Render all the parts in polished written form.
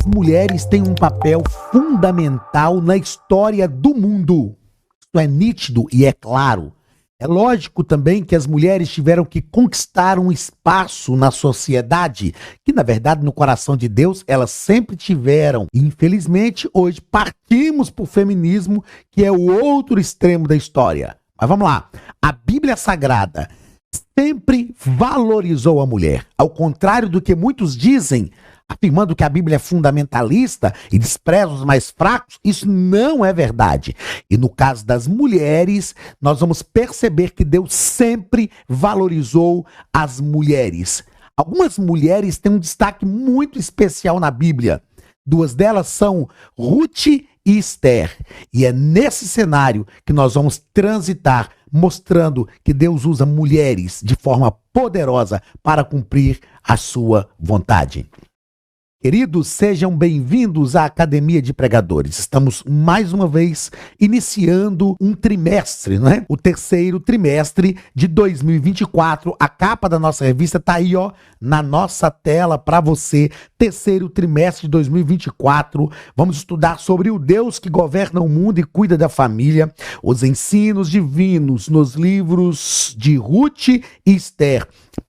mulheres têm um papel fundamental na história do mundo. Isso é nítido e é claro. É lógico também que as mulheres tiveram que conquistar um espaço na sociedade, que na verdade no coração de Deus elas sempre tiveram. E, infelizmente, hoje partimos para o feminismo, que é o outro extremo da história. Mas vamos lá. A Bíblia Sagrada sempre valorizou a mulher. Ao contrário do que muitos dizem, afirmando que a Bíblia é fundamentalista e despreza os mais fracos, isso não é verdade. E no caso das mulheres, nós vamos perceber que Deus sempre valorizou as mulheres. Algumas mulheres têm um destaque muito especial na Bíblia. Duas delas são Ruth e Esther. E é nesse cenário que nós vamos transitar, mostrando que Deus usa mulheres de forma poderosa para cumprir a sua vontade. Queridos, sejam bem-vindos à Academia de Pregadores. Estamos mais uma vez iniciando um trimestre, né? O terceiro trimestre de 2024. A capa da nossa revista tá aí, ó, na nossa tela para você. Terceiro trimestre de 2024. Vamos estudar sobre o Deus que governa o mundo e cuida da família. Os ensinos divinos nos livros de Ruth e Esther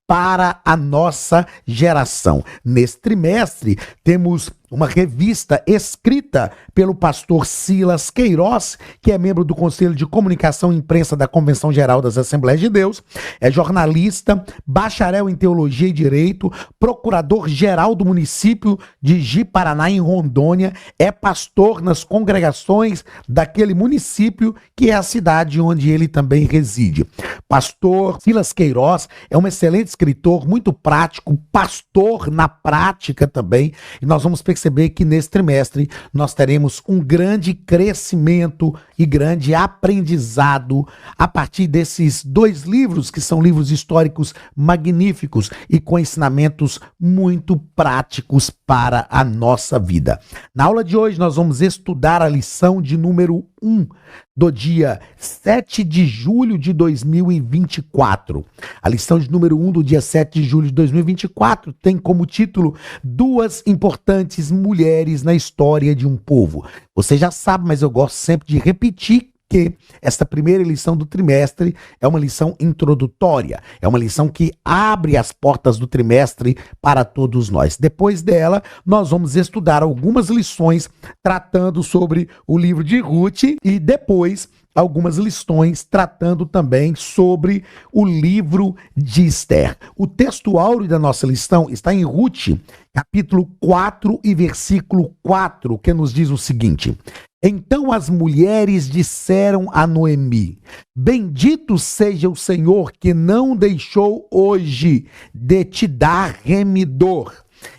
para a nossa geração. Nesse trimestre, temos uma revista escrita pelo pastor Silas Queiroz, que é membro do Conselho de Comunicação e Imprensa da Convenção Geral das Assembleias de Deus, é jornalista, bacharel em Teologia e Direito, procurador-geral do município de Ji-Paraná, em Rondônia, é pastor nas congregações daquele município, que é a cidade onde ele também reside. Pastor Silas Queiroz é um excelente escritor, muito prático, pastor na prática também, e nós vamos perceber que nesse trimestre nós teremos um grande crescimento e grande aprendizado a partir desses dois livros, que são livros históricos magníficos e com ensinamentos muito práticos para a nossa vida. Na aula de hoje nós vamos estudar a lição de número 1 do dia 7 de julho de 2024. A lição de número 1 do dia 7 de julho de 2024 tem como título Duas importantes mulheres na história de um povo. Você já sabe, mas eu gosto sempre de repetir que esta primeira lição do trimestre é uma lição introdutória, é uma lição que abre as portas do trimestre para todos nós. Depois dela, nós vamos estudar algumas lições tratando sobre o livro de Ruth e depois algumas lições tratando também sobre o livro de Esther. O texto áureo da nossa lição está em Ruth, capítulo 4 e versículo 4, que nos diz o seguinte: Então as mulheres disseram a Noemi: Bendito seja o Senhor que não deixou hoje de te dar remidor,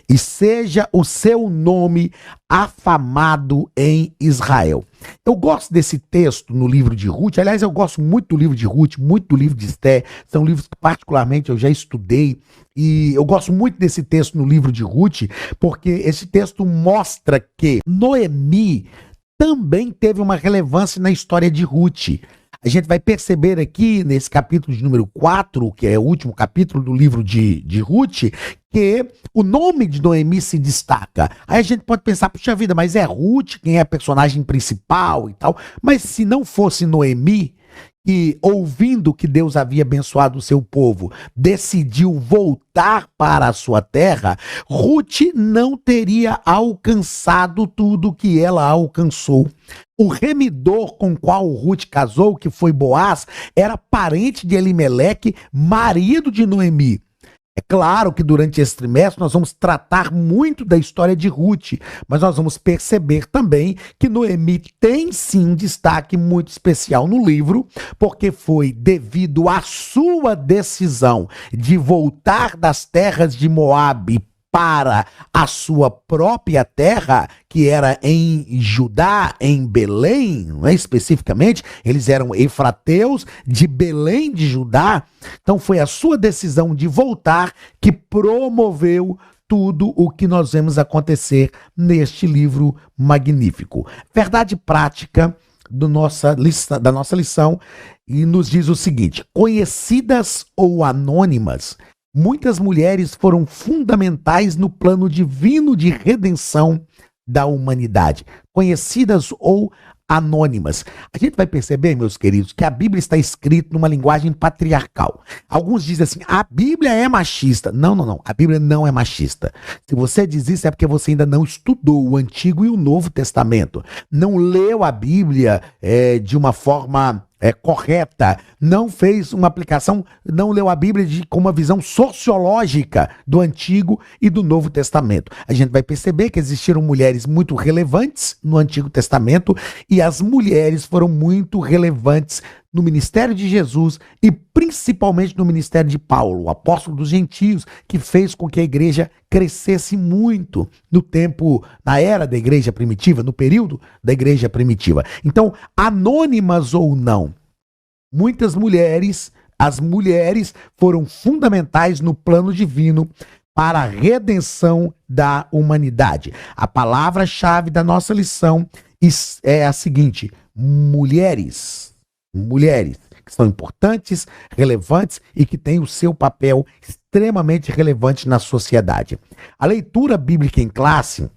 e seja o seu nome afamado em Israel. Eu gosto desse texto no livro de Ruth. Aliás, eu gosto muito do livro de Ruth, muito do livro de Esther. São livros que particularmente eu já estudei e eu gosto muito desse texto no livro de Ruth, porque esse texto mostra que Noemi também teve uma relevância na história de Ruth. A gente vai perceber aqui, nesse capítulo de número 4, que é o último capítulo do livro de Ruth, que o nome de Noemi se destaca. Aí a gente pode pensar, puxa vida, mas é Ruth quem é a personagem principal e tal. Mas se não fosse Noemi, que, ouvindo que Deus havia abençoado o seu povo, decidiu voltar para a sua terra, Ruth não teria alcançado tudo que ela alcançou. O remidor com qual Ruth casou, que foi Boaz, era parente de Elimeleque, marido de Noemi. É claro que durante esse trimestre nós vamos tratar muito da história de Ruth, mas nós vamos perceber também que Noemi tem sim um destaque muito especial no livro, porque foi devido à sua decisão de voltar das terras de Moabe para a sua própria terra, que era em Judá, em Belém, não é? Especificamente, eles eram efrateus de Belém de Judá. Então foi a sua decisão de voltar que promoveu tudo o que nós vemos acontecer neste livro magnífico. Verdade prática da nossa lição, e nos diz o seguinte: conhecidas ou anônimas, muitas mulheres foram fundamentais no plano divino de redenção da humanidade, conhecidas ou anônimas. A gente vai perceber, meus queridos, que a Bíblia está escrita numa linguagem patriarcal. Alguns dizem assim, a Bíblia é machista. Não, não, não. A Bíblia não é machista. Se você diz isso é porque você ainda não estudou o Antigo e o Novo Testamento. Não leu a Bíblia de uma forma correta, não fez uma aplicação, não leu a Bíblia com uma visão sociológica do Antigo e do Novo Testamento. A gente vai perceber que existiram mulheres muito relevantes no Antigo Testamento e as mulheres foram muito relevantes no ministério de Jesus e principalmente no ministério de Paulo, o apóstolo dos gentios, que fez com que a igreja crescesse muito no tempo, na era da igreja primitiva, no período da igreja primitiva. Então, anônimas ou não, as mulheres foram fundamentais no plano divino para a redenção da humanidade. A palavra-chave da nossa lição é a seguinte: mulheres, que são importantes, relevantes e que têm o seu papel extremamente relevante na sociedade. A leitura bíblica em classe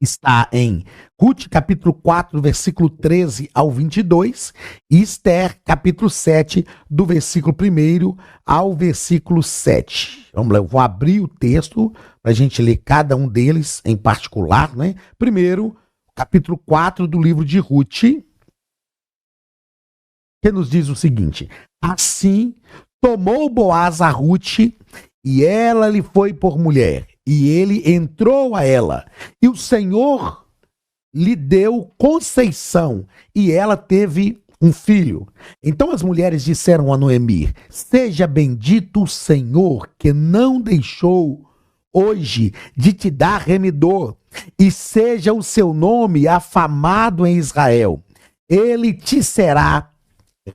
está em Ruth, capítulo 4, versículo 13 ao 22, e Esther, capítulo 7, do versículo 1 ao versículo 7. Vamos lá, eu vou abrir o texto para a gente ler cada um deles em particular, né? Primeiro, capítulo 4 do livro de Ruth, que nos diz o seguinte: assim tomou Boaz a Ruth, e ela lhe foi por mulher, e ele entrou a ela, e o Senhor lhe deu conceição, e ela teve um filho. Então as mulheres disseram a Noemi: seja bendito o Senhor, que não deixou hoje de te dar remedor, e seja o seu nome afamado em Israel. Ele te será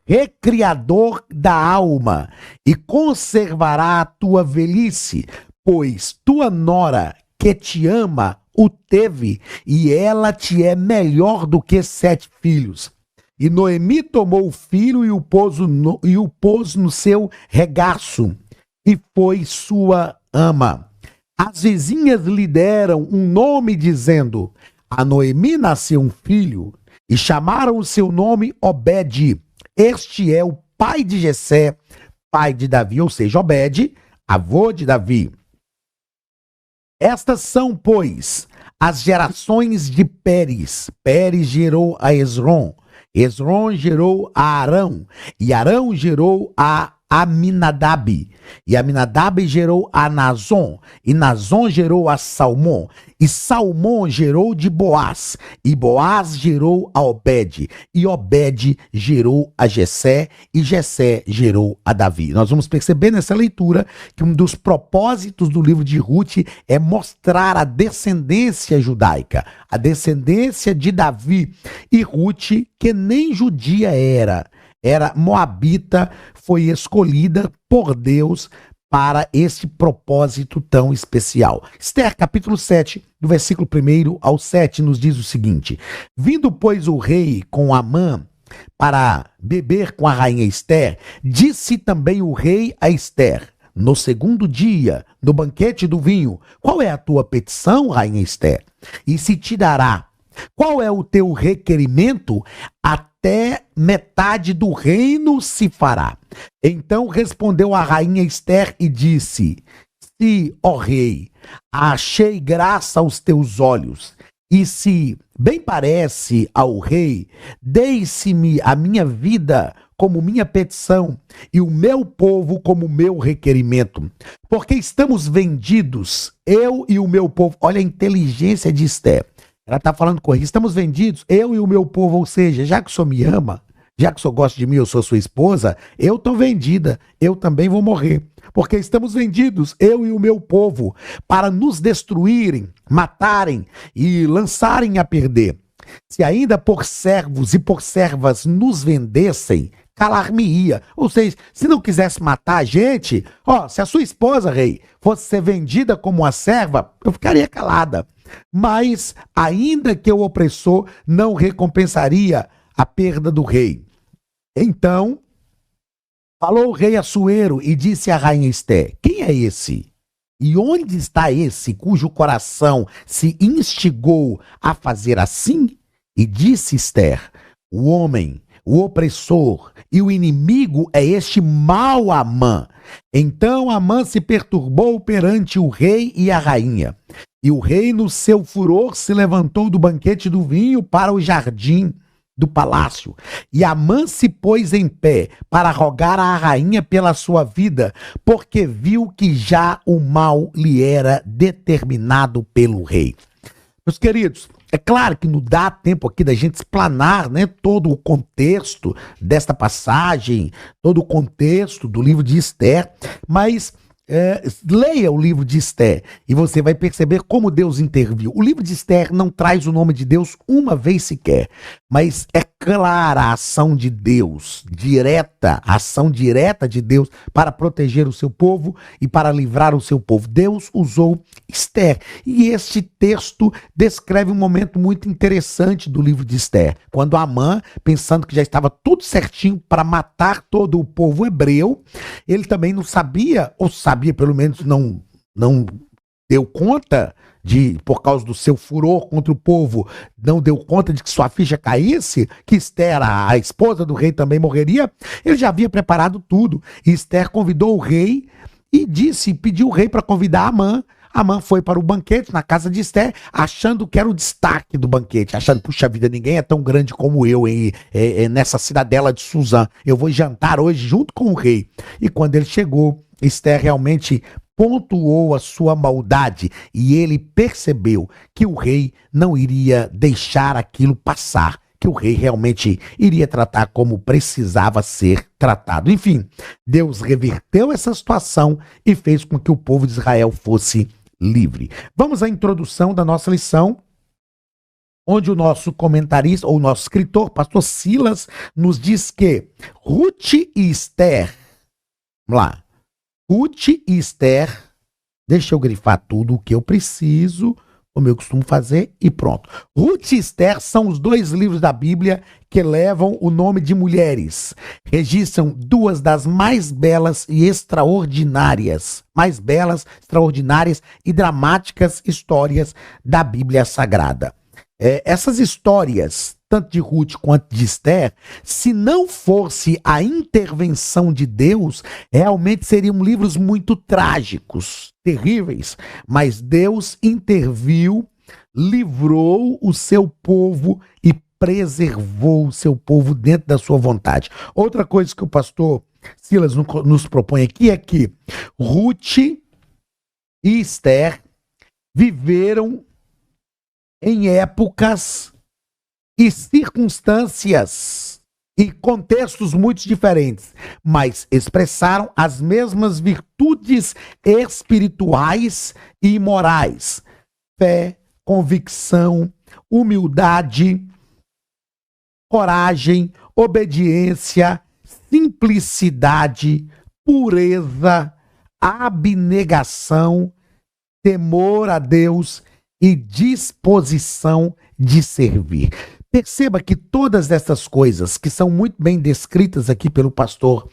recriador da alma e conservará a tua velhice, pois tua nora que te ama o teve, e ela te é melhor do que 7 filhos. E Noemi tomou o filho e o pôs no seu regaço, e foi sua ama. As vizinhas lhe deram um nome, dizendo: a Noemi nasceu um filho, e chamaram o seu nome Obed. Este é o pai de Jessé, pai de Davi, ou seja, Obed, avô de Davi. Estas são, pois, as gerações de Pérez. Pérez gerou a Esrom, Esrom gerou a Arão, e Arão gerou a Aminadab, e Aminadab gerou a Nazon, e Nazon gerou a Salmão, e Salmão gerou de Boaz, e Boaz gerou a Obed, e Obed gerou a Jessé, e Jessé gerou a Davi. Nós vamos perceber nessa leitura que um dos propósitos do livro de Ruth é mostrar a descendência judaica, a descendência de Davi. E Ruth, que nem judia era moabita, foi escolhida por Deus para esse propósito tão especial. Esther, capítulo 7, do versículo 1 ao 7, nos diz o seguinte: vindo, pois, o rei com Amã para beber com a rainha Esther, disse também o rei a Esther, no segundo dia, no banquete do vinho: qual é a tua petição, rainha Esther? E se te dará. Qual é o teu requerimento? Até metade do reino se fará. Então respondeu a rainha Esther e disse: se, ó rei, achei graça aos teus olhos, e se bem parece ao rei, deixe-me a minha vida como minha petição, e o meu povo como meu requerimento. Porque estamos vendidos, eu e o meu povo. Olha a inteligência de Esther. Ela está falando com ele: estamos vendidos, eu e o meu povo, ou seja, já que o senhor me ama, já que o senhor gosta de mim, eu sou sua esposa, eu estou vendida, eu também vou morrer. Porque estamos vendidos, eu e o meu povo, para nos destruírem, matarem e lançarem a perder. Se ainda por servos e por servas nos vendessem, calar-me-ia. Ou seja, se não quisesse matar a gente, se a sua esposa, rei, fosse ser vendida como uma serva, eu ficaria calada. Mas, ainda que o opressor não recompensaria a perda do rei. Então, falou o rei Assuero e disse à rainha Esther: quem é esse? E onde está esse cujo coração se instigou a fazer assim? E disse Esther: o homem, o opressor e o inimigo é este mau Amã. Então Amã se perturbou perante o rei e a rainha. E o rei, no seu furor, se levantou do banquete do vinho para o jardim do palácio. E Amã se pôs em pé para rogar à rainha pela sua vida, porque viu que já o mal lhe era determinado pelo rei. Meus queridos, é claro que não dá tempo aqui da gente explanar, né, todo o contexto desta passagem, todo o contexto do livro de Esther, mas leia o livro de Esther e você vai perceber como Deus interviu. O livro de Esther não traz o nome de Deus uma vez sequer, mas é clara a ação de Deus, a ação direta de Deus para proteger o seu povo e para livrar o seu povo. Deus usou Esther, e este texto descreve um momento muito interessante do livro de Esther, quando Amã, pensando que já estava tudo certinho para matar todo o povo hebreu, ele também não sabia, ou sabia pelo menos não deu conta por causa do seu furor contra o povo, não deu conta de que sua ficha caísse, que Esther, a esposa do rei, também morreria. Ele já havia preparado tudo. E Esther convidou o rei e pediu o rei para convidar Amã. Amã foi para o banquete na casa de Esther, achando que era o destaque do banquete, achando, puxa vida, ninguém é tão grande como eu nessa cidadela de Suzã. Eu vou jantar hoje junto com o rei. E quando ele chegou, Esther realmente pontuou a sua maldade e ele percebeu que o rei não iria deixar aquilo passar, que o rei realmente iria tratar como precisava ser tratado. Enfim, Deus reverteu essa situação e fez com que o povo de Israel fosse livre. Vamos à introdução da nossa lição, onde o nosso comentarista, ou o nosso escritor, pastor Silas, nos diz que Ruth e Esther, vamos lá, Ruth e Esther, deixa eu grifar tudo o que eu preciso, como eu costumo fazer, e pronto. Ruth e Esther são os dois livros da Bíblia que levam o nome de mulheres. Registram duas das mais belas e extraordinárias e dramáticas histórias da Bíblia Sagrada. Essas histórias, tanto de Ruth quanto de Esther, se não fosse a intervenção de Deus, realmente seriam livros muito trágicos, terríveis. Mas Deus interviu, livrou o seu povo e preservou o seu povo dentro da sua vontade. Outra coisa que o pastor Silas nos propõe aqui é que Ruth e Esther viveram em épocas e circunstâncias e contextos muito diferentes, mas expressaram as mesmas virtudes espirituais e morais: fé, convicção, humildade, coragem, obediência, simplicidade, pureza, abnegação, temor a Deus e disposição de servir. Perceba que todas essas coisas, que são muito bem descritas aqui pelo pastor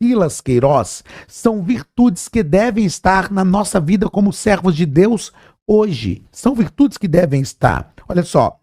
Silas Queiroz, são virtudes que devem estar na nossa vida como servos de Deus hoje. São virtudes que devem estar. Olha só: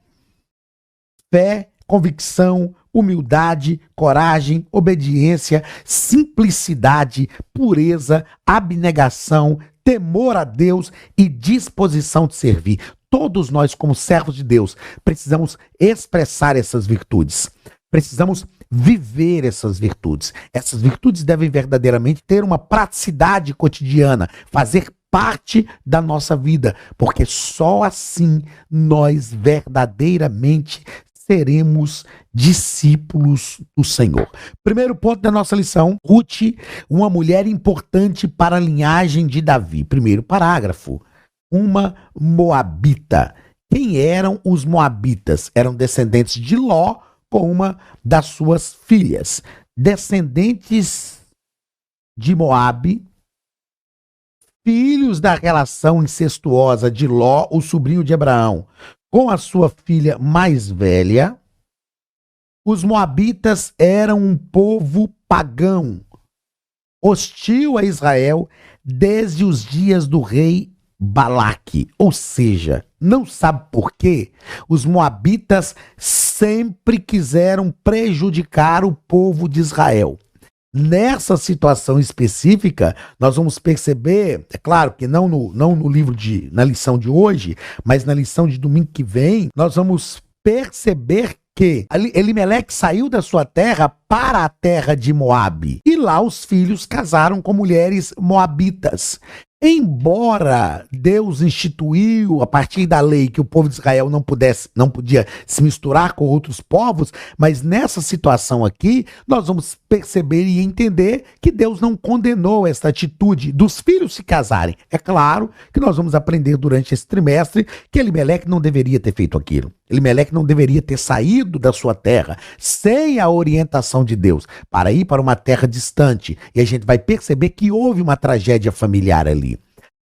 fé, convicção, humildade, coragem, obediência, simplicidade, pureza, abnegação, temor a Deus e disposição de servir. Todos nós, como servos de Deus, precisamos expressar essas virtudes. Precisamos viver essas virtudes. Essas virtudes devem verdadeiramente ter uma praticidade cotidiana, fazer parte da nossa vida, porque só assim nós verdadeiramente seremos discípulos do Senhor. Primeiro ponto da nossa lição: Ruth, uma mulher importante para a linhagem de Davi. Primeiro parágrafo: uma moabita. Quem eram os moabitas? Eram descendentes de Ló com uma das suas filhas. Descendentes de Moabe, filhos da relação incestuosa de Ló, o sobrinho de Abraão, com a sua filha mais velha. Os moabitas eram um povo pagão, hostil a Israel desde os dias do rei Balaque. Ou seja, não sabe por quê? Os moabitas sempre quiseram prejudicar o povo de Israel. Nessa situação específica, nós vamos perceber, é claro que não no livro na lição de hoje, mas na lição de domingo que vem, nós vamos perceber que Elimeleque saiu da sua terra para a terra de Moabe. E lá os filhos casaram com mulheres moabitas. Embora Deus instituiu, a partir da lei, que o povo de Israel não podia se misturar com outros povos, mas nessa situação aqui, nós vamos perceber e entender que Deus não condenou esta atitude dos filhos se casarem. É claro que nós vamos aprender durante esse trimestre que Elimeleque não deveria ter feito aquilo. Elimeleque não deveria ter saído da sua terra sem a orientação de Deus para ir para uma terra distante. E a gente vai perceber que houve uma tragédia familiar ali.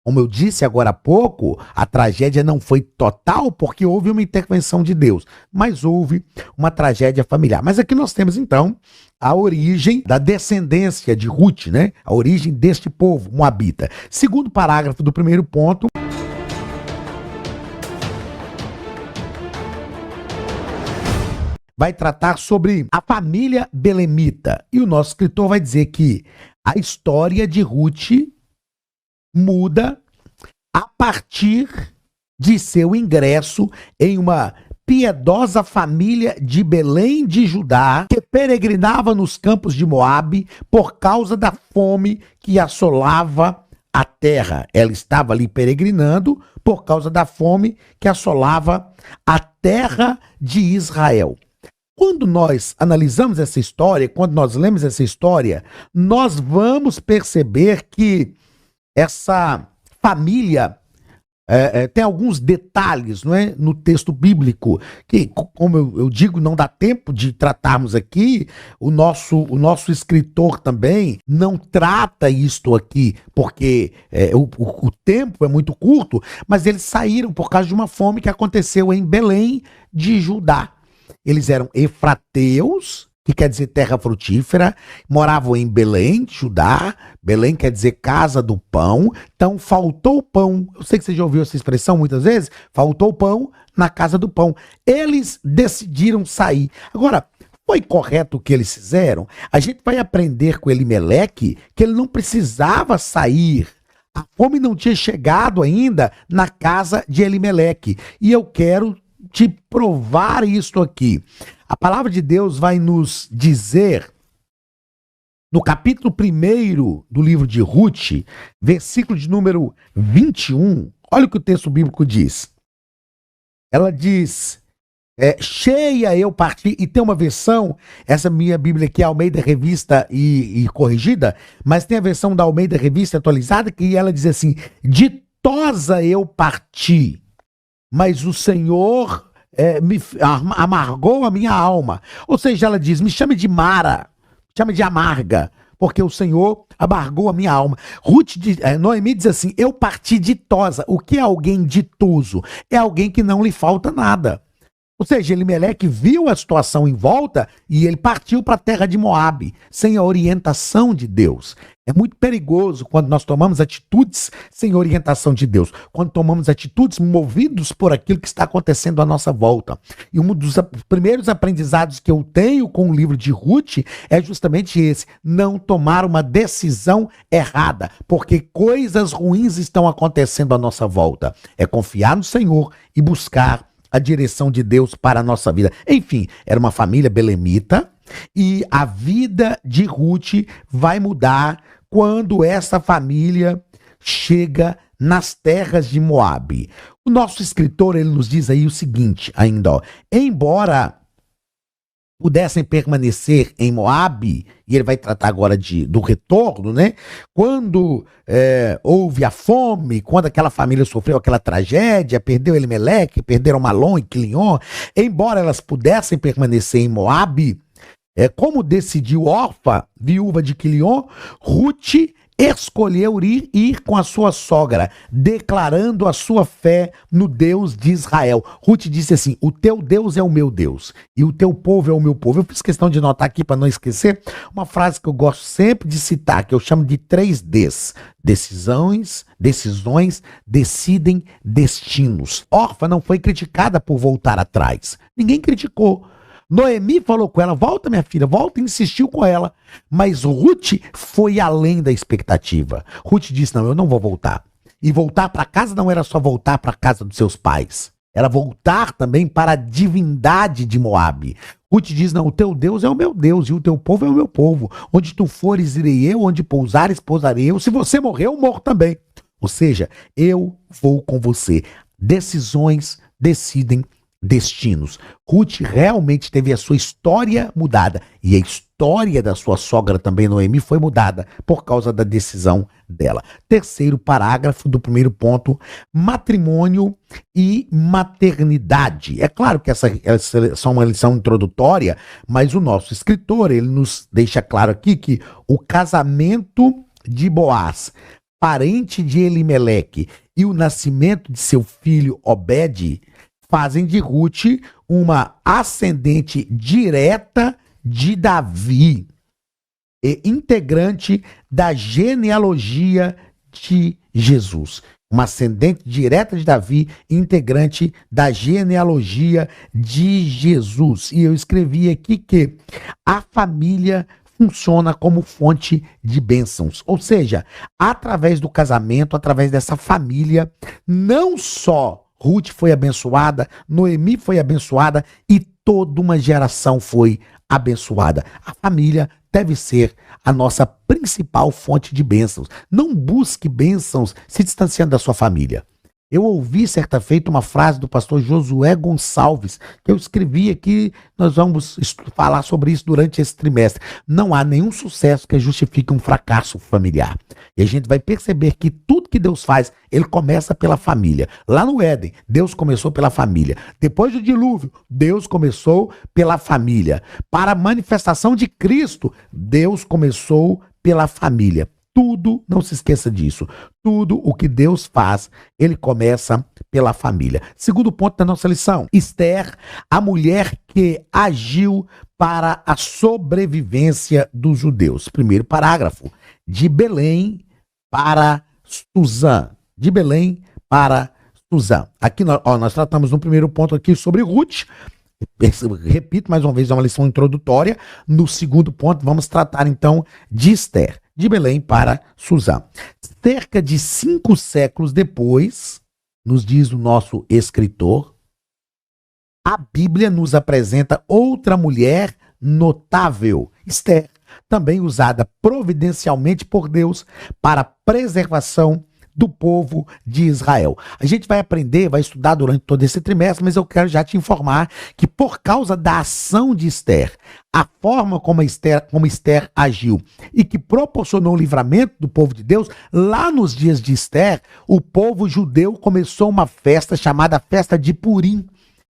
Como eu disse agora há pouco, a tragédia não foi total porque houve uma intervenção de Deus, mas houve uma tragédia familiar. Mas aqui nós temos então a origem da descendência de Ruth, né? A origem deste povo moabita. Segundo parágrafo do primeiro ponto, vai tratar sobre a família belemita. E o nosso escritor vai dizer que a história de Ruth muda a partir de seu ingresso em uma piedosa família de Belém de Judá, que peregrinava nos campos de Moabe por causa da fome que assolava a terra. Ela estava ali peregrinando por causa da fome que assolava a terra de Israel. Quando nós analisamos essa história, quando nós lemos essa história, nós vamos perceber que essa família tem alguns detalhes, não é, no texto bíblico, que, como eu digo, não dá tempo de tratarmos aqui. O nosso escritor também não trata isto aqui, porque o tempo é muito curto, mas eles saíram por causa de uma fome que aconteceu em Belém de Judá. Eles eram efrateus, que quer dizer terra frutífera, moravam em Belém, Judá. Belém quer dizer casa do pão. Então faltou pão. Eu sei que você já ouviu essa expressão muitas vezes. Faltou pão na casa do pão. Eles decidiram sair. Agora, foi correto o que eles fizeram? A gente vai aprender com Elimeleque que ele não precisava sair. A fome não tinha chegado ainda na casa de Elimeleque. E eu quero te provar isto aqui. A palavra de Deus vai nos dizer, no capítulo 1 do livro de Ruth, versículo de número 21, olha o que o texto bíblico diz. Ela diz, cheia eu parti, e tem uma versão, essa minha Bíblia aqui é Almeida Revista e corrigida, mas tem a versão da Almeida Revista atualizada, que ela diz assim, ditosa eu parti, mas o Senhor me amargou a minha alma. Ou seja, ela diz, me chame de Mara, me chame de amarga, porque o Senhor amargou a minha alma. Noemi diz assim, eu parti ditosa. O que é alguém ditoso? É alguém que não lhe falta nada. Ou seja, Elimeleque viu a situação em volta e ele partiu para a terra de Moabe, sem a orientação de Deus. É muito perigoso quando nós tomamos atitudes sem orientação de Deus, quando tomamos atitudes movidos por aquilo que está acontecendo à nossa volta. E um dos primeiros aprendizados que eu tenho com o livro de Ruth é justamente esse, não tomar uma decisão errada, porque coisas ruins estão acontecendo à nossa volta. É confiar no Senhor e buscar a direção de Deus para a nossa vida. Enfim, era uma família belemita e a vida de Ruth vai mudar quando essa família chega nas terras de Moabe. O nosso escritor, ele nos diz aí o seguinte ainda, ó, embora pudessem permanecer em Moabe, e ele vai tratar agora do retorno, né? Quando houve a fome, quando aquela família sofreu aquela tragédia, perdeu Elimeleque, perderam Malom e Quilion, embora elas pudessem permanecer em Moabe, como decidiu Orfa, viúva de Quilion, Ruth escolheu ir com a sua sogra, declarando a sua fé no Deus de Israel. Ruth disse assim: o teu Deus é o meu Deus e o teu povo é o meu povo. Eu fiz questão de anotar aqui para não esquecer uma frase que eu gosto sempre de citar, que eu chamo de 3Ds. Decisões, decidem, destinos. Orfa não foi criticada por voltar atrás. Ninguém criticou. Noemi falou com ela: volta, minha filha, volta, e insistiu com ela. Mas Ruth foi além da expectativa. Ruth disse: não, eu não vou voltar. E voltar para casa não era só voltar para a casa dos seus pais. Era voltar também para a divindade de Moabe. Ruth diz: não, o teu Deus é o meu Deus e o teu povo é o meu povo. Onde tu fores, irei eu, onde pousares, pousarei eu. Se você morrer, eu morro também. Ou seja, eu vou com você. Decisões decidem destinos. Ruth realmente teve a sua história mudada. E a história da sua sogra também, Noemi, foi mudada por causa da decisão dela. Terceiro parágrafo do primeiro ponto: matrimônio e maternidade. É claro que essa é só uma lição introdutória, mas o nosso escritor, ele nos deixa claro aqui que o casamento de Boaz, parente de Elimeleque, e o nascimento de seu filho Obed fazem de Ruth uma ascendente direta de Davi e integrante da genealogia de Jesus. Uma ascendente direta de Davi, integrante da genealogia de Jesus. E eu escrevi aqui que a família funciona como fonte de bênçãos. Ou seja, através do casamento, através dessa família, não só Ruth foi abençoada, Noemi foi abençoada e toda uma geração foi abençoada. A família deve ser a nossa principal fonte de bênçãos. Não busque bênçãos se distanciando da sua família. Eu ouvi certa feita uma frase do pastor Josué Gonçalves, que eu escrevi aqui, nós vamos falar sobre isso durante esse trimestre. Não há nenhum sucesso que justifique um fracasso familiar. E a gente vai perceber que tudo que Deus faz, ele começa pela família. Lá no Éden, Deus começou pela família. Depois do dilúvio, Deus começou pela família. Para a manifestação de Cristo, Deus começou pela família. Tudo, não se esqueça disso, tudo o que Deus faz, ele começa pela família. Segundo ponto da nossa lição: Esther, a mulher que agiu para a sobrevivência dos judeus. Primeiro parágrafo: de Belém para Suzã. De Belém para Suzã. Aqui nós tratamos no primeiro ponto aqui sobre Ruth. Repito mais uma vez, é uma lição introdutória. No segundo ponto, vamos tratar então de Esther, de Belém para Suzã. Cerca de 5 séculos depois, nos diz o nosso escritor, a Bíblia nos apresenta outra mulher notável, Esther, também usada providencialmente por Deus para a preservação do povo de Israel. A gente vai aprender, vai estudar durante todo esse trimestre, mas eu quero já te informar que por causa da ação de Esther, a forma como Esther agiu e que proporcionou o livramento do povo de Deus, lá nos dias de Esther, o povo judeu começou uma festa chamada Festa de Purim,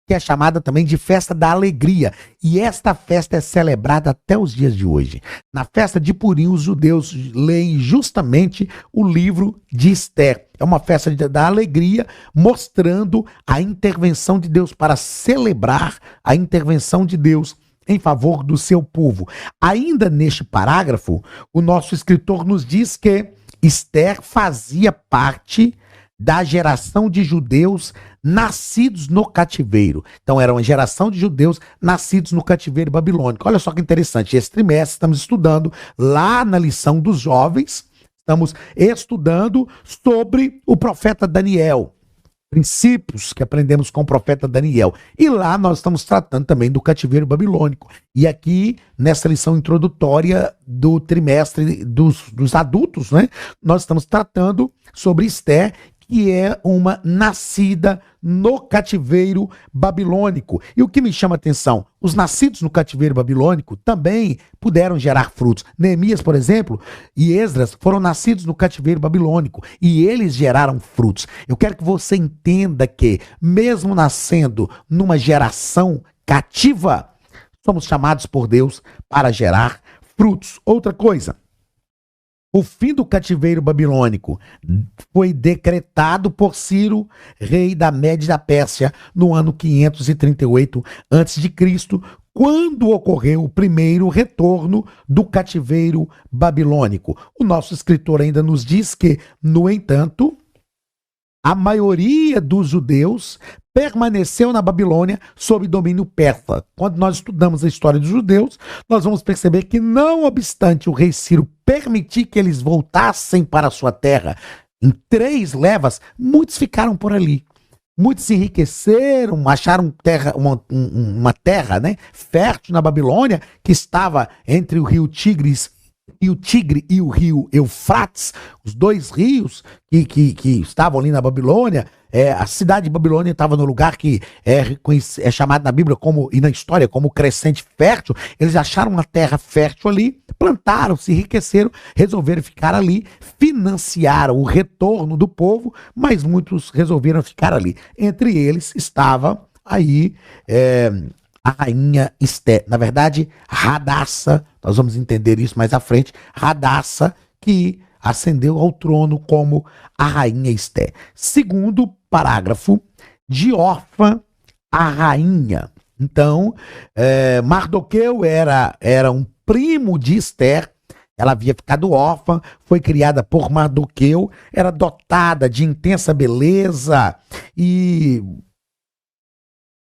que é chamada também de Festa da Alegria. E esta festa é celebrada até os dias de hoje. Na festa de Purim, os judeus leem justamente o livro de Esther. É uma festa da alegria, mostrando a intervenção de Deus, para celebrar a intervenção de Deus em favor do seu povo. Ainda neste parágrafo, o nosso escritor nos diz que Esther fazia parte da geração de judeus nascidos no cativeiro. Então era uma geração de judeus nascidos no cativeiro babilônico. Olha só que interessante, esse trimestre estamos estudando lá na lição dos jovens, estamos estudando sobre o profeta Daniel, princípios que aprendemos com o profeta Daniel. E lá nós estamos tratando também do cativeiro babilônico. E aqui, nessa lição introdutória do trimestre dos adultos, né, nós estamos tratando sobre Esther, que é uma nascida no cativeiro babilônico. E o que me chama a atenção, os nascidos no cativeiro babilônico também puderam gerar frutos. Neemias, por exemplo, e Esdras foram nascidos no cativeiro babilônico e eles geraram frutos. Eu quero que você entenda que, mesmo nascendo numa geração cativa, somos chamados por Deus para gerar frutos. Outra coisa, O fim do cativeiro babilônico foi decretado por Ciro, rei da Média e da Pérsia, no ano 538 a.C., quando ocorreu o primeiro retorno do cativeiro babilônico. O nosso escritor ainda nos diz que, no entanto, a maioria dos judeus permaneceu na Babilônia sob domínio persa. Quando nós estudamos a história dos judeus, nós vamos perceber que, não obstante o rei Ciro permitir que eles voltassem para a sua terra em 3 levas, muitos ficaram por ali. Muitos se enriqueceram, acharam uma terra, né, fértil na Babilônia, que estava entre o rio Tigre e o rio Eufrates, os 2 rios que estavam ali na Babilônia. A cidade de Babilônia estava no lugar que é chamado na Bíblia e na história como crescente fértil. Eles acharam uma terra fértil ali, plantaram, se enriqueceram, resolveram ficar ali, financiaram o retorno do povo, mas muitos resolveram ficar ali. Entre eles estava aí a rainha Esté, na verdade, Radassa, nós vamos entender isso mais à frente, Radassa, que ascendeu ao trono como a rainha Esté. Segundo parágrafo, de órfã a rainha. Então, Mardoqueu era um primo de Esther. Ela havia ficado órfã, foi criada por Mardoqueu, era dotada de intensa beleza, e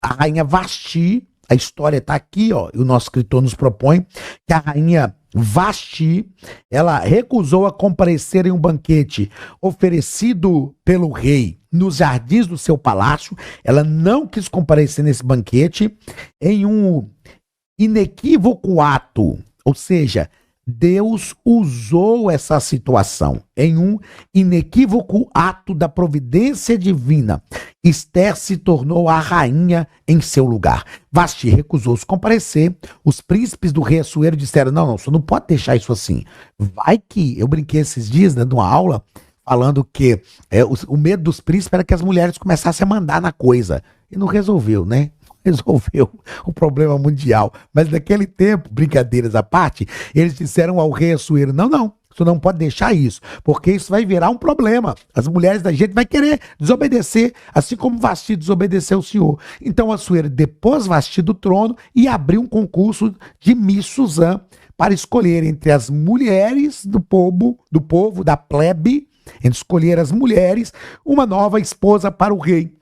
a rainha Vasti, a história está aqui, ó, e o nosso escritor nos propõe que a rainha Vasti, ela recusou a comparecer em um banquete oferecido pelo rei nos jardins do seu palácio. Ela não quis comparecer nesse banquete em um inequívoco ato, ou seja, Deus usou essa situação em um inequívoco ato da providência divina. Esther se tornou a rainha em seu lugar. Vasti recusou-se comparecer. Os príncipes do rei Assuero disseram: não, você não pode deixar isso assim. Vai que... Eu brinquei esses dias, né, numa aula, falando que o medo dos príncipes era que as mulheres começassem a mandar na coisa. E não resolveu, né? Resolveu o problema mundial. Mas naquele tempo, brincadeiras à parte, eles disseram ao rei Assuero: não, você não pode deixar isso, porque isso vai virar um problema. As mulheres da gente vai querer desobedecer, assim como Vasti desobedeceu o senhor. Então Assuero depôs Vasti do trono e abriu um concurso de Miss Suzã para escolher entre as mulheres do povo, da plebe, entre escolher as mulheres, uma nova esposa para o rei.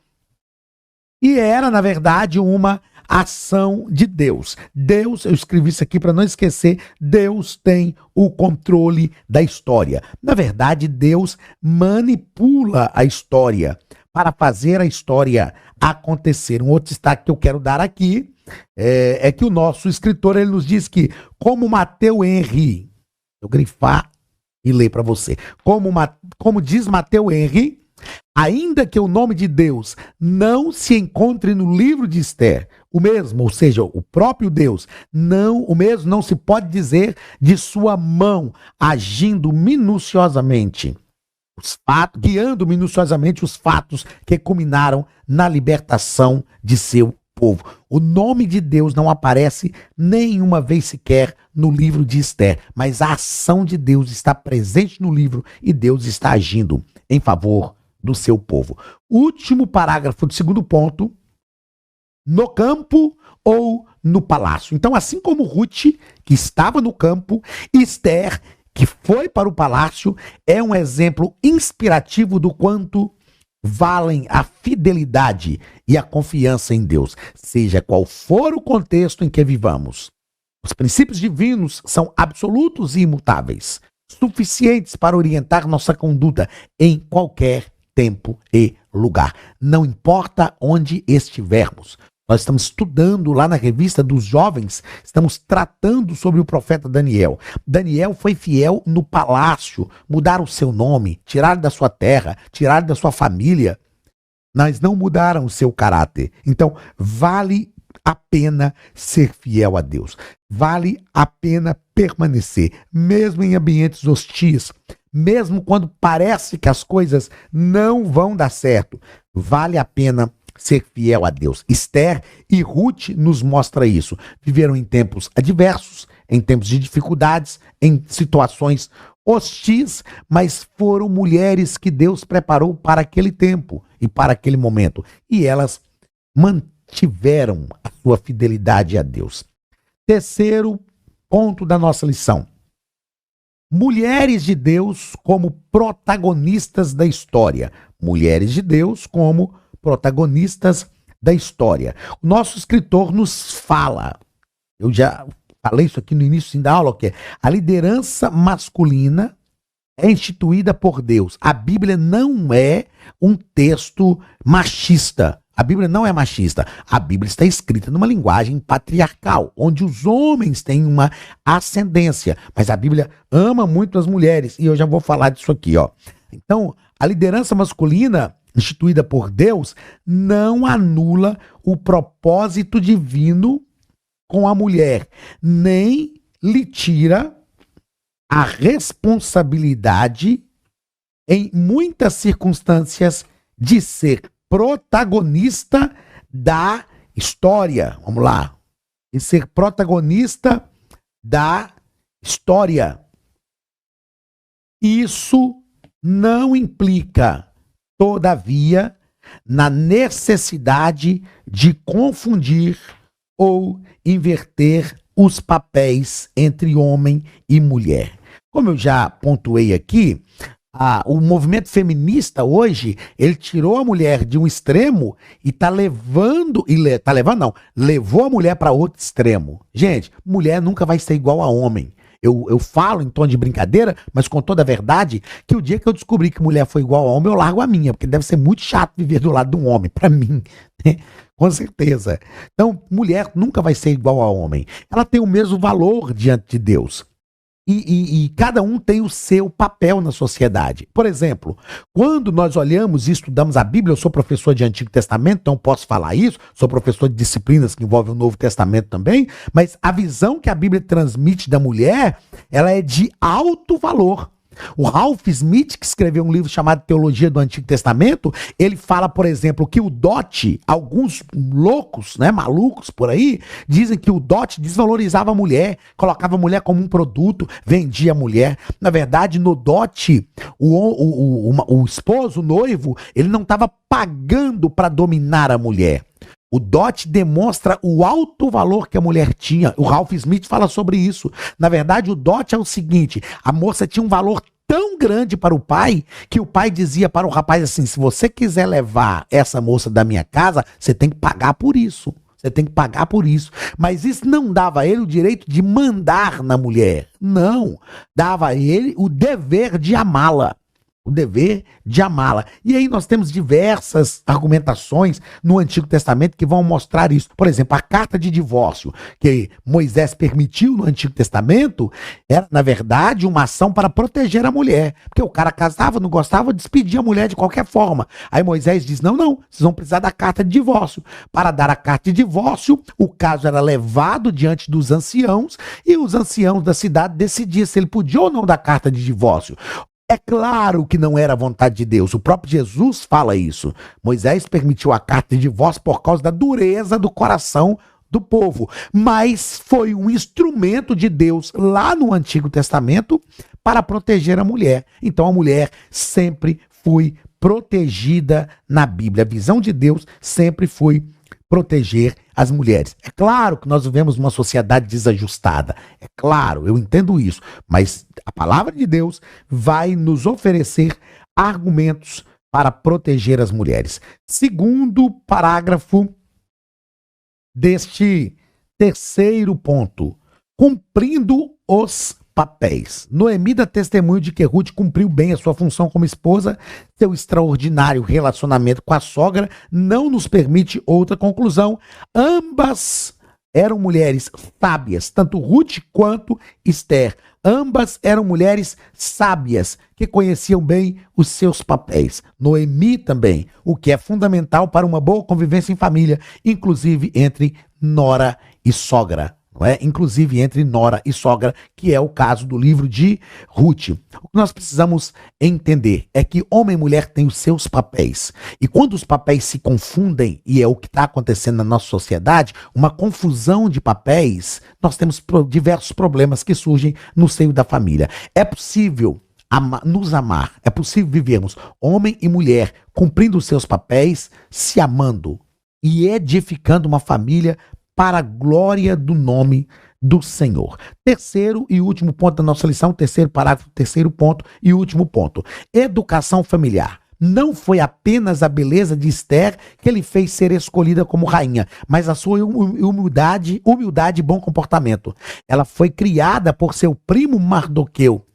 E era, na verdade, uma ação de Deus. Deus, eu escrevi isso aqui para não esquecer, Deus tem o controle da história. Na verdade, Deus manipula a história para fazer a história acontecer. Um outro destaque que eu quero dar aqui é que o nosso escritor, ele nos diz que, como Mateu Henry, eu grifar e ler para você, como diz Mateu Henry, ainda que o nome de Deus não se encontre no livro de Esther, o mesmo, ou seja, o próprio Deus, o mesmo não se pode dizer de sua mão, agindo minuciosamente, guiando minuciosamente os fatos que culminaram na libertação de seu povo. O nome de Deus não aparece nenhuma vez sequer no livro de Esther, mas a ação de Deus está presente no livro e Deus está agindo em favor do seu povo. Último parágrafo do segundo ponto: no campo ou no palácio. Então, assim como Ruth, que estava no campo, Esther, que foi para o palácio, é um exemplo inspirativo do quanto valem a fidelidade e a confiança em Deus, seja qual for o contexto em que vivamos. Os princípios divinos são absolutos e imutáveis, suficientes para orientar nossa conduta em qualquer tempo e lugar. Não importa onde estivermos. Nós estamos estudando lá na revista dos jovens, estamos tratando sobre o profeta Daniel. Daniel foi fiel no palácio, mudaram o seu nome, tiraram da sua terra, tiraram da sua família, mas não mudaram o seu caráter. Então, vale a pena ser fiel a Deus. Vale a pena permanecer, mesmo em ambientes hostis, mesmo quando parece que as coisas não vão dar certo. Vale a pena ser fiel a Deus. Esther e Ruth nos mostram isso. Viveram em tempos adversos, em tempos de dificuldades, em situações hostis, mas foram mulheres que Deus preparou para aquele tempo e para aquele momento. E elas mantiveram a sua fidelidade a Deus. Terceiro ponto da nossa lição. Mulheres de Deus como protagonistas da história. Mulheres de Deus como protagonistas da história. O nosso escritor nos fala, eu já falei isso aqui no início da aula, que é a liderança masculina é instituída por Deus. A Bíblia não é um texto machista. A Bíblia não é machista. A Bíblia está escrita numa linguagem patriarcal, onde os homens têm uma ascendência. Mas a Bíblia ama muito as mulheres. E eu já vou falar disso aqui, ó. Então, a liderança masculina instituída por Deus não anula o propósito divino com a mulher, nem lhe tira a responsabilidade, em muitas circunstâncias, de ser protagonista da história. Vamos lá. De ser protagonista da história. Isso não implica, todavia, na necessidade de confundir ou inverter os papéis entre homem e mulher. Como eu já pontuei aqui, o movimento feminista hoje, ele tirou a mulher de um extremo e levou a mulher para outro extremo. Gente, mulher nunca vai ser igual a homem. Eu falo em tom de brincadeira, mas com toda a verdade, que o dia que eu descobri que mulher foi igual a homem, eu largo a minha, porque deve ser muito chato viver do lado de um homem, para mim, né? Com certeza. Então, mulher nunca vai ser igual a homem. Ela tem o mesmo valor diante de Deus. E cada um tem o seu papel na sociedade. Por exemplo, quando nós olhamos e estudamos a Bíblia, eu sou professor de Antigo Testamento, então posso falar isso, sou professor de disciplinas que envolvem o Novo Testamento também, mas a visão que a Bíblia transmite da mulher, ela é de alto valor. O Ralph Smith, que escreveu um livro chamado Teologia do Antigo Testamento, ele fala, por exemplo, que o dote, alguns loucos, né, malucos por aí, dizem que o dote desvalorizava a mulher, colocava a mulher como um produto, vendia a mulher. Na verdade, no dote, o esposo, o noivo, ele não estava pagando para dominar a mulher. O dote demonstra o alto valor que a mulher tinha. O Ralph Smith fala sobre isso. Na verdade, o dote é o seguinte: a moça tinha um valor tão grande para o pai, que o pai dizia para o rapaz assim: se você quiser levar essa moça da minha casa, você tem que pagar por isso. Você tem que pagar por isso. Mas isso não dava a ele o direito de mandar na mulher. Não. Dava a ele o dever de amá-la. O dever de amá-la. E aí nós temos diversas argumentações no Antigo Testamento que vão mostrar isso. Por exemplo, a carta de divórcio que Moisés permitiu no Antigo Testamento era, na verdade, uma ação para proteger a mulher. Porque o cara casava, não gostava, despedia a mulher de qualquer forma. Aí Moisés diz, não, vocês vão precisar da carta de divórcio. Para dar a carta de divórcio, o caso era levado diante dos anciãos e os anciãos da cidade decidiam se ele podia ou não dar carta de divórcio. É claro que não era a vontade de Deus. O próprio Jesus fala isso. Moisés permitiu a carta de divórcio por causa da dureza do coração do povo. Mas foi um instrumento de Deus lá no Antigo Testamento para proteger a mulher. Então a mulher sempre foi protegida na Bíblia. A visão de Deus sempre foi proteger as mulheres. É claro que nós vivemos numa sociedade desajustada. É claro, eu entendo isso. Mas a palavra de Deus vai nos oferecer argumentos para proteger as mulheres. Segundo parágrafo deste terceiro ponto. Cumprindo os papéis. Noemi dá testemunho de que Ruth cumpriu bem a sua função como esposa. Seu extraordinário relacionamento com a sogra não nos permite outra conclusão. Ambas eram mulheres sábias, tanto Ruth quanto Esther. Ambas eram mulheres sábias, que conheciam bem os seus papéis. Noemi também, o que é fundamental para uma boa convivência em família, inclusive entre nora e sogra. não é? Inclusive entre nora e sogra, que é o caso do livro de Ruth. O que nós precisamos entender é que homem e mulher têm os seus papéis. E quando os papéis se confundem, e é o que está acontecendo na nossa sociedade, uma confusão de papéis, nós temos diversos problemas que surgem no seio da família. É possível nos amar, é possível vivermos homem e mulher cumprindo os seus papéis, se amando e edificando uma família para a glória do nome do Senhor. Terceiro e último ponto da nossa lição, terceiro parágrafo, terceiro ponto e último ponto. Educação familiar. Não foi apenas a beleza de Esther que ele fez ser escolhida como rainha, mas a sua humildade e bom comportamento. Ela foi criada por seu primo Mardoqueu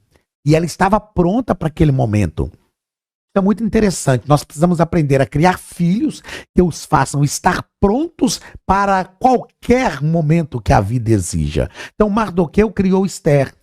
e ela estava pronta para aquele momento. É muito interessante. Nós precisamos aprender a criar filhos que os façam estar prontos para qualquer momento que a vida exija. Então, Mardoqueu criou Esther.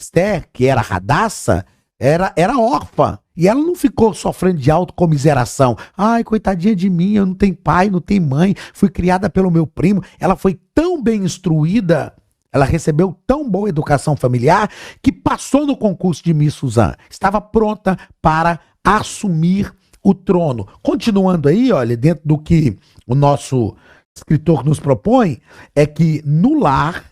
Esther, que era Radassa, era órfã. E ela não ficou sofrendo de autocomiseração. Ai, coitadinha de mim, eu não tenho pai, não tenho mãe, fui criada pelo meu primo. Ela foi tão bem instruída, ela recebeu tão boa educação familiar, que passou no concurso de Miss Suzã. Estava pronta para assumir o trono. Continuando aí, olha, dentro do que o nosso escritor nos propõe, é que no lar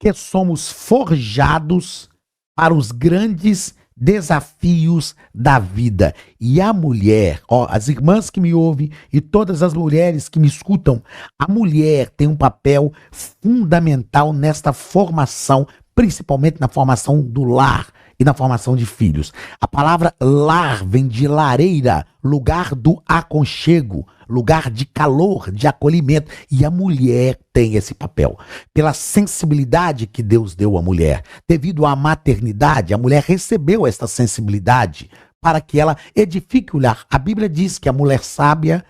que somos forjados para os grandes desafios da vida. E a mulher, as irmãs que me ouvem e todas as mulheres que me escutam, a mulher tem um papel fundamental nesta formação, principalmente na formação do lar e na formação de filhos. A palavra lar vem de lareira, lugar do aconchego, lugar de calor, de acolhimento. E a mulher tem esse papel. Pela sensibilidade que Deus deu à mulher, devido à maternidade, a mulher recebeu esta sensibilidade para que ela edifique o lar. A Bíblia diz que a mulher sábia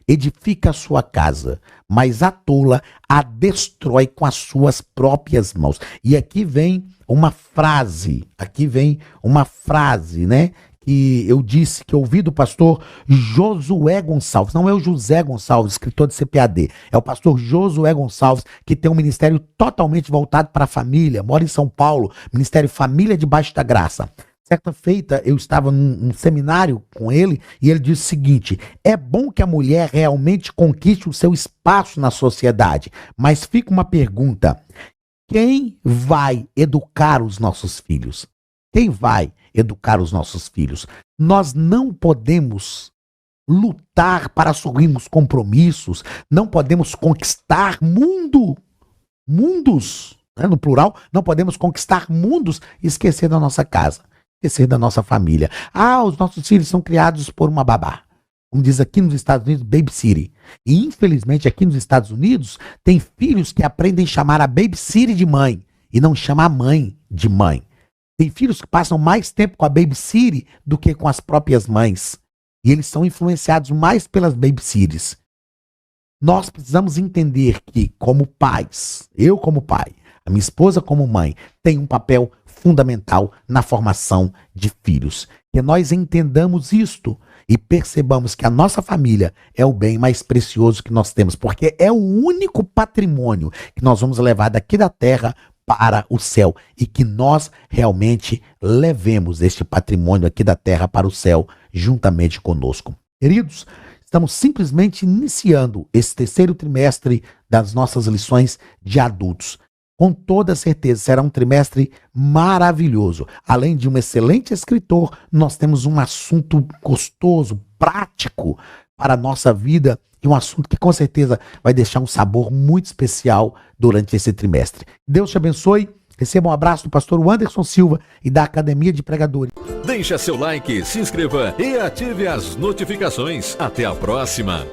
edifica a sua casa, mas a tola a destrói com as suas próprias mãos. E aqui vem uma frase, né? Que eu disse, que eu ouvi do pastor Josué Gonçalves. Não é o José Gonçalves, escritor de CPAD. É o pastor Josué Gonçalves, que tem um ministério totalmente voltado para a família. Mora em São Paulo, Ministério Família Debaixo da Graça. Certa feita, eu estava num seminário com ele e ele disse o seguinte: é bom que a mulher realmente conquiste o seu espaço na sociedade, mas fica uma pergunta: quem vai educar os nossos filhos? Quem vai educar os nossos filhos? Nós não podemos lutar para assumirmos compromissos, não podemos conquistar mundos, né, no plural, não podemos conquistar mundos e esquecer da nossa casa, esquecer da nossa família. Os nossos filhos são criados por uma babá. Como diz aqui nos Estados Unidos, babysitter. E infelizmente aqui nos Estados Unidos tem filhos que aprendem a chamar a babysitter de mãe e não chamam a mãe de mãe. Tem filhos que passam mais tempo com a babysitter do que com as próprias mães. E eles são influenciados mais pelas babysitters. Nós precisamos entender que, como pais, eu como pai, a minha esposa como mãe, tem um papel fundamental na formação de filhos. Que nós entendamos isto e percebamos que a nossa família é o bem mais precioso que nós temos, porque é o único patrimônio que nós vamos levar daqui da terra para o céu e que nós realmente levemos este patrimônio aqui da terra para o céu juntamente conosco. Queridos, estamos simplesmente iniciando esse terceiro trimestre das nossas lições de adultos. Com toda certeza será um trimestre maravilhoso. Além de um excelente escritor, nós temos um assunto gostoso, prático para a nossa vida e um assunto que com certeza vai deixar um sabor muito especial durante esse trimestre. Deus te abençoe. Receba um abraço do pastor Anderson Silva e da Academia de Pregadores. Deixa seu like, se inscreva e ative as notificações. Até a próxima!